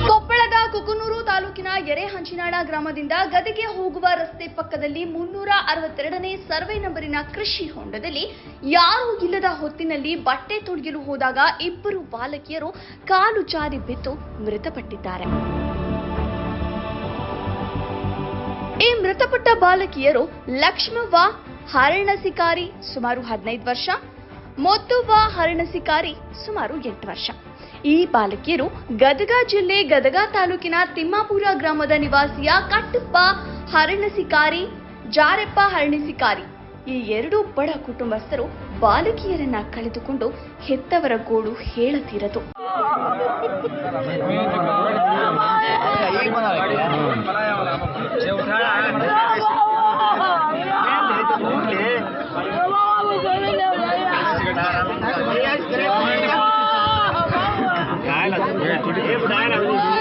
ಕೊಪ್ಪಳದ ಕುಕನೂರು ತಾಲೂಕಿನ ಎರೆಹಂಚಿನಾಳ ಗ್ರಾಮದಿಂದ ಗದೆಗೆ ಹೋಗುವ ರಸ್ತೆ ಪಕ್ಕದಲ್ಲಿ 362ನೇ ಸರ್ವೆ ನಂಬರಿನ ಕೃಷಿ ಹೊಂಡದಲ್ಲಿ ಯಾರೂ ಇಲ್ಲದ ಹೊತ್ತಿನಲ್ಲಿ ಬಟ್ಟೆ ತೊಳೆಯಲು ಹೋದಾಗ ಇಬ್ಬರು ಬಾಲಕಿಯರು ಕಾಲು ಜಾರಿ ಬಿದ್ದು ಮೃತಪಟ್ಟಿದ್ದಾರೆ. ಈ ಮೃತಪಟ್ಟ ಬಾಲಕಿಯರು ಲಕ್ಷ್ಮವ್ವ ಹರಣಸಿಕಾರಿ ಸುಮಾರು 15 ವರ್ಷ, ಮೊತ್ತವ್ವ ಹರಣಸಿಕಾರಿ ಸುಮಾರು 8 ವರ್ಷ. ಈ ಬಾಲಕಿಯರು ಗದಗ ಜಿಲ್ಲೆ ಗದಗ ತಾಲೂಕಿನ ತಿಮ್ಮಾಪುರ ಗ್ರಾಮದ ನಿವಾಸಿಯ ಕಟ್ಟಪ್ಪ ಹರಣಸಿಕಾರಿ, ಜಾರೆಪ್ಪ ಹರಣಸಿಕಾರಿ ಈ ಎರಡೂ ಬಡ ಕುಟುಂಬಸ್ಥರು ಬಾಲಕಿಯರನ್ನ ಕಳೆದುಕೊಂಡು ಹೆತ್ತವರ ಗೋಳು ಹೇಳತೀರದು. काय